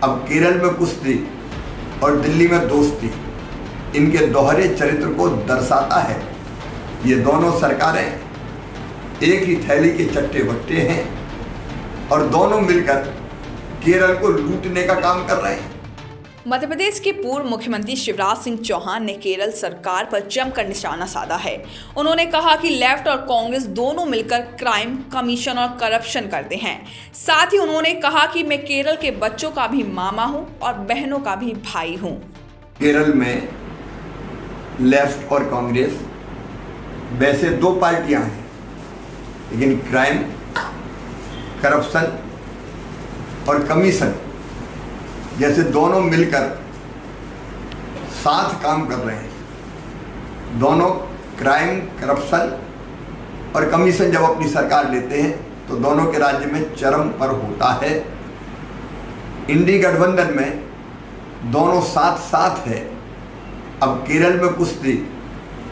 अब केरल में कुश्ती और दिल्ली में दोस्ती, इनके दोहरे चरित्र को दर्शाता है। ये दोनों सरकारें एक ही थैली के चट्टे बट्टे हैं और दोनों मिलकर केरल को लूटने का काम कर रहे हैं। मध्य प्रदेश के पूर्व मुख्यमंत्री शिवराज सिंह चौहान ने केरल सरकार पर जमकर निशाना साधा है। उन्होंने कहा कि लेफ्ट और कांग्रेस दोनों मिलकर क्राइम कमीशन और करप्शन करते हैं। साथ ही उन्होंने कहा कि मैं केरल के बच्चों का भी मामा हूं और बहनों का भी भाई हूं। केरल में लेफ्ट और कांग्रेस वैसे दो पार्टियां हैं, लेकिन क्राइम, करप्शन और कमीशन जैसे दोनों मिलकर साथ काम कर रहे हैं। दोनों क्राइम, करप्शन और कमीशन जब अपनी सरकार लेते हैं तो दोनों के राज्य में चरम पर होता है। इंडी गठबंधन में दोनों साथ साथ है। अब केरल में कुश्ती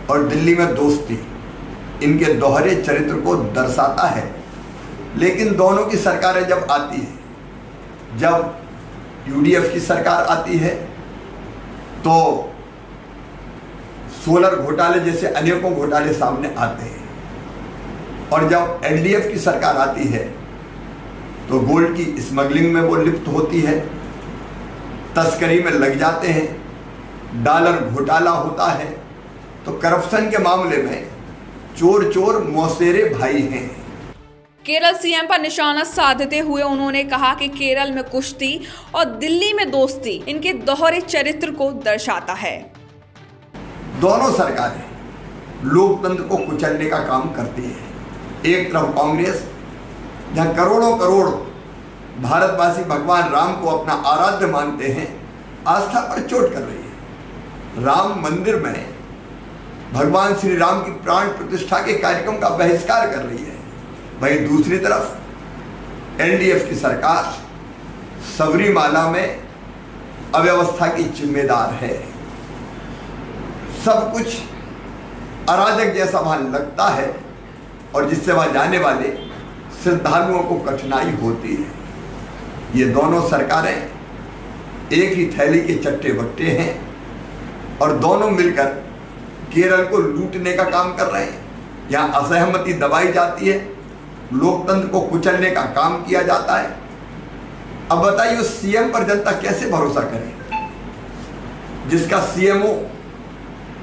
और दिल्ली में दोस्ती, इनके दोहरे चरित्र को दर्शाता है। लेकिन दोनों की सरकारें जब आती है, जब यूडीएफ की सरकार आती है तो सोलर घोटाले जैसे अनेकों घोटाले सामने आते हैं, और जब एलडीएफ की सरकार आती है तो गोल्ड की स्मगलिंग में वो लिप्त होती है, तस्करी में लग जाते हैं, डॉलर घोटाला होता है। तो करप्शन के मामले में चोर चोर मौसेरे भाई हैं। केरल सीएम पर निशाना साधते हुए उन्होंने कहा कि केरल में कुश्ती और दिल्ली में दोस्ती इनके दोहरे चरित्र को दर्शाता है। दोनों सरकारें लोकतंत्र को कुचलने का काम करती है। एक तरफ कांग्रेस, जहां करोड़ों करोड़ भारतवासी भगवान राम को अपना आराध्य मानते हैं, आस्था पर चोट कर रही है। राम मंदिर में भगवान श्री राम की प्राण प्रतिष्ठा के कार्यक्रम का बहिष्कार कर रही है। वहीं दूसरी तरफ एलडीएफ की सरकार सबरीमाला में अव्यवस्था की जिम्मेदार है। सब कुछ अराजक जैसा वहां लगता है और जिससे वहां जाने वाले श्रद्धालुओं को कठिनाई होती है। ये दोनों सरकारें एक ही थैली के चट्टे बट्टे हैं और दोनों मिलकर केरल को लूटने का काम कर रहे हैं। यहाँ असहमति दबाई जाती है, लोकतंत्र को कुचलने का काम किया जाता है। अब बताइए उस सीएम पर जनता कैसे भरोसा करे जिसका सीएमओ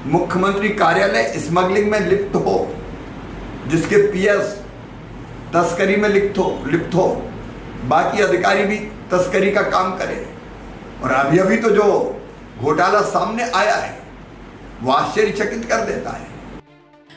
मुख्यमंत्री कार्यालय स्मगलिंग में लिप्त हो, जिसके पीएस तस्करी में लिप्त हो, बाकी अधिकारी भी तस्करी का काम करें। और अभी अभी तो जो घोटाला सामने आया है वो आश्चर्यचकित कर देता है।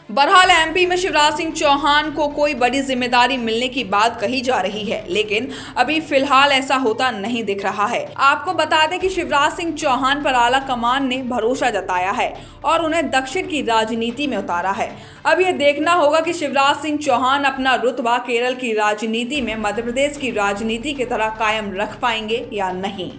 बहरहाल एमपी में शिवराज सिंह चौहान को कोई बड़ी जिम्मेदारी मिलने की बात कही जा रही है, लेकिन अभी फिलहाल ऐसा होता नहीं दिख रहा है। आपको बता दें कि शिवराज सिंह चौहान पर आला कमान ने भरोसा जताया है और उन्हें दक्षिण की राजनीति में उतारा है। अब यह देखना होगा कि शिवराज सिंह चौहान अपना रुतबा केरल की राजनीति में मध्य प्रदेश की राजनीति की तरह कायम रख पाएंगे या नहीं।